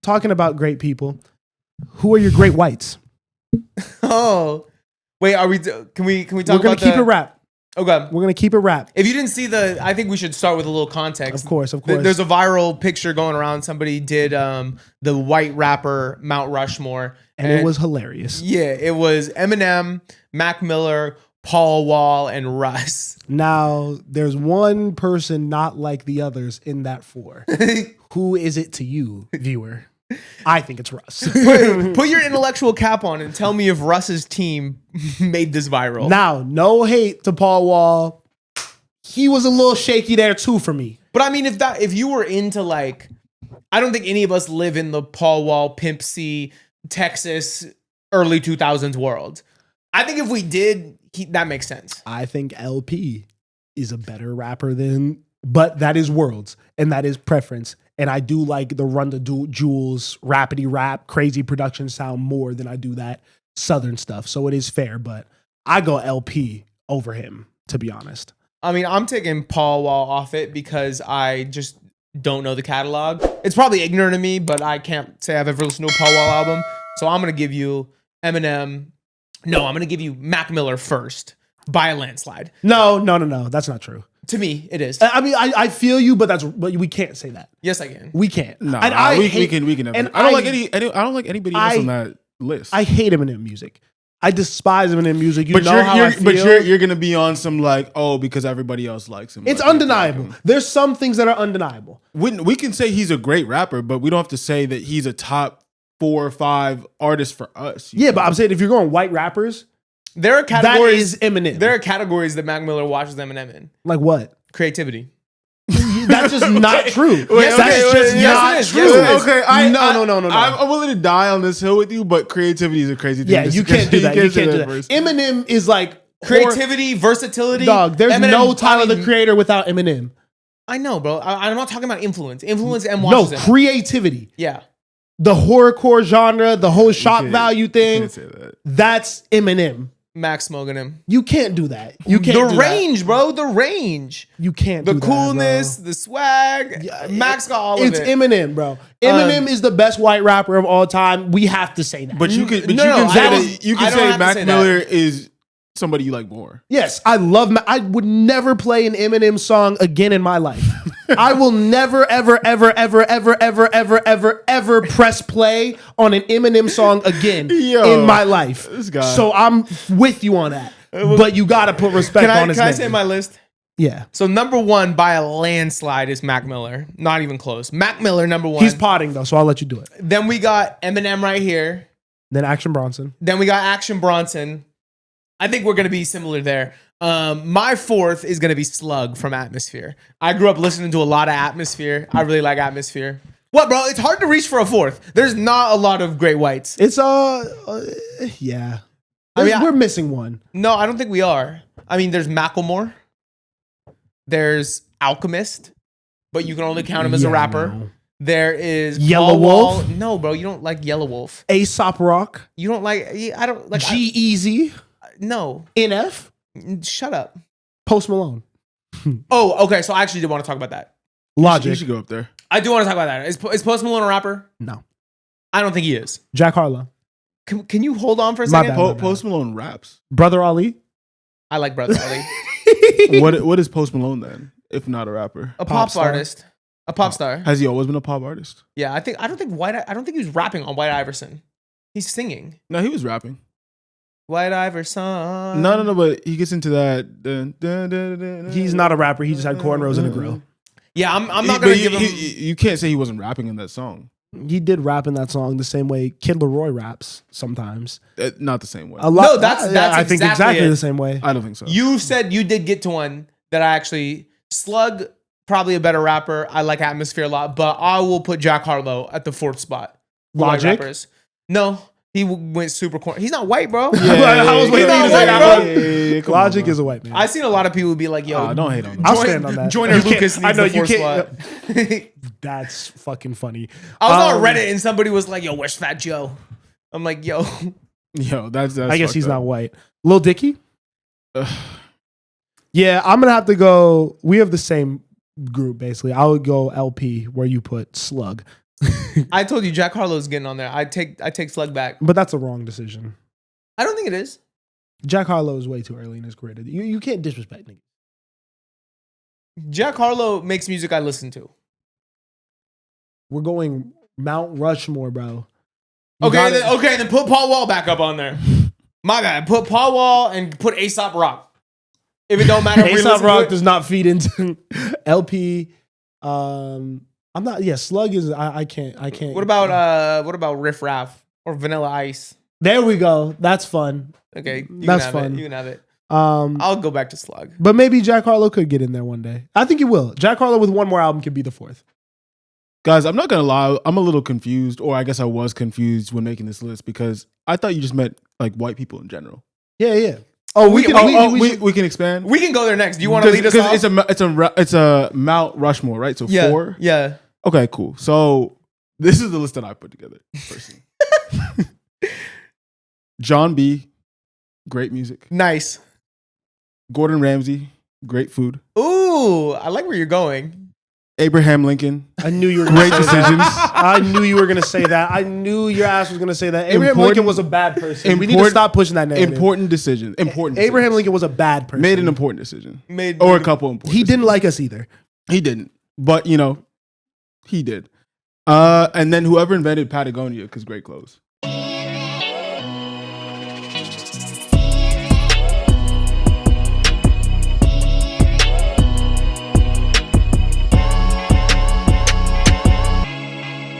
talking about great people, who are your great whites? Oh, wait. Are we? Can we talk? We're gonna about keep it rap. Okay. We're gonna keep it rap. If you didn't see I think we should start with a little context. Of course. There's a viral picture going around. Somebody did the white rapper Mount Rushmore, and it was hilarious. Yeah, it was Eminem, Mac Miller, Paul Wall, and Russ. Now, there's one person not like the others in that four. Who is it to you, viewer? I think it's Russ. Put your intellectual cap on and tell me if Russ's team made this viral. Now, no hate to Paul Wall. He was a little shaky there too for me. But I mean, if you were into like, I don't think any of us live in the Paul Wall, Pimp C, Texas, early 2000s world. I think if we did, that makes sense. I think LP is a better rapper but that is worlds and that is preference. And I do like the Run the Jewels, rapidy rap, crazy production sound more than I do that Southern stuff. So it is fair, but I go LP over him, to be honest. I mean, I'm taking Paul Wall off it because I just don't know the catalog. It's probably ignorant of me, but I can't say I've ever listened to a Paul Wall album. So I'm going to give you Eminem. No, I'm going to give you Mac Miller first by a landslide. No. That's not true. To me, it is. I mean, I feel you, but we can't say that. Yes, I can. We can't. No, we can. And I don't like anybody else on that list. I hate Eminem music. I despise Eminem music. But you're gonna be on some like, oh, because everybody else likes him. It's like, undeniable. There's some things that are undeniable. We can say he's a great rapper, but we don't have to say that he's a top 4 or 5 artist for us. Yeah, but I'm saying if you're going white rappers, there are categories. That is Eminem. There are categories that Mac Miller watches Eminem in. Like what? Creativity. That's just not true. Yes, it is. Okay, no. I'm willing to die on this hill with you, but creativity is a crazy thing. Yeah, you can't do that. You can't do that. Eminem is like creativity, versatility. Dog, there's Eminem, no Tyler the Creator without Eminem. I know, bro. I'm not talking about influence. Influence and watches him. Creativity. Yeah. The horrorcore genre, the whole shock value thing. That's Eminem. Max smoking him. You can't do that. You can't. The range, bro. The range. You can't. The coolness, the swag. Yeah, Max got all of it. It's Eminem, bro. Eminem is the best white rapper of all time. We have to say that. But you can say Mac Miller is somebody you like more. Yes, I love. I would never play an Eminem song again in my life. I will never, ever press play on an Eminem song again in my life. So I'm with you on that. But you got to put respect on his name. Can I say my list? Yeah. So number 1 by a landslide is Mac Miller. Not even close. Mac Miller, number 1. He's potting though, so I'll let you do it. Then we got Eminem right here. Then Action Bronson. Then we got Action Bronson. I think we're going to be similar there. My 4th is going to be Slug from Atmosphere. I grew up listening to a lot of Atmosphere. I really like Atmosphere. What, bro? It's hard to reach for a 4th. There's not a lot of great whites. It's yeah. I mean, we're missing one. No, I don't think we are. I mean, there's Macklemore. There's Alchemist, but you can only count him as a rapper. No. There is Yellow Wolf. No, bro, you don't like Yellow Wolf. Aesop Rock. You don't like. I don't like. G-Eazy. No. NF. Shut up. Post Malone. Oh, okay. So I actually did want to talk about that. Logic. You should go up there. I do want to talk about that. Is Post Malone a rapper? No. I don't think he is. Jack Harlow. Can you hold on for a second? Post Malone raps. Brother Ali. I like Brother Ali. What is Post Malone then, if not a rapper? A pop artist. A pop star. Has he always been a pop artist? Yeah, I don't think he was rapping on White Iverson. He's singing. No, he was rapping. White Iverson. No, but he gets into that. He's not a rapper. He just had cornrows and a grill. Yeah, I'm not going to give him... You can't say he wasn't rapping in that song. He did rap in that song the same way Kid Laroi raps sometimes. Not the same way. No, that's I think exactly the same way. I don't think so. You said you did get to one that I actually... Slug, probably a better rapper. I like Atmosphere a lot, but I will put Jack Harlow at the 4th spot. Logic? No. He went super corny. He's not white, bro. Yeah, I was waiting to say that. Logic is a white man. I've seen a lot of people be like, yo, don't hate on him. I'll stand on that. Joyner Lucas needs the 4th spot. That's fucking funny. I was on Reddit and somebody was like, yo, where's Fat Joe? I'm like, yo. That's I guess he's not white. Lil Dicky? Yeah, I'm going to have to go. We have the same group, basically. I would go LP where you put Slug. I told you Jack Harlow's getting on there. I take Slug back. But that's a wrong decision. I don't think it is. Jack Harlow is way too early in his career. You can't disrespect niggas. Jack Harlow makes music I listen to. We're going Mount Rushmore, bro. Okay, then put Paul Wall back up on there. My bad. Put Paul Wall and put Aesop Rock. If it don't matter, if we Aesop listen to Rock it. does not feed into LP. I'm not. Yeah, Slug is. I can't. What about Riff Raff or Vanilla Ice? There we go. That's fun. Okay, That's fun. You can have it. Um, I'll go back to Slug. but maybe Jack Harlow could get in there one day. I think he will. Jack Harlow with one more album could be the fourth. Guys, I'm not gonna lie. I'm a little confused, or I guess I was confused when making this list because I thought you just meant like white people in general. Yeah. We We can expand. We can go there next. Do you want to lead us off? It's a Mount Rushmore, right? So yeah, 4. Yeah. Okay, cool. So this is the list that I put together personally. John B, great music. Nice. Gordon Ramsay, great food. Ooh, I like where you're going. Abraham Lincoln, I knew you were great decisions. I knew you were gonna say that. I knew your ass was gonna say that. Abraham Lincoln was a bad person. We need to stop pushing that narrative. Important decision. Abraham Lincoln was a bad person. Made an important decision. A couple important. He didn't like us either. He didn't. But he did. And then whoever invented Patagonia, because great clothes.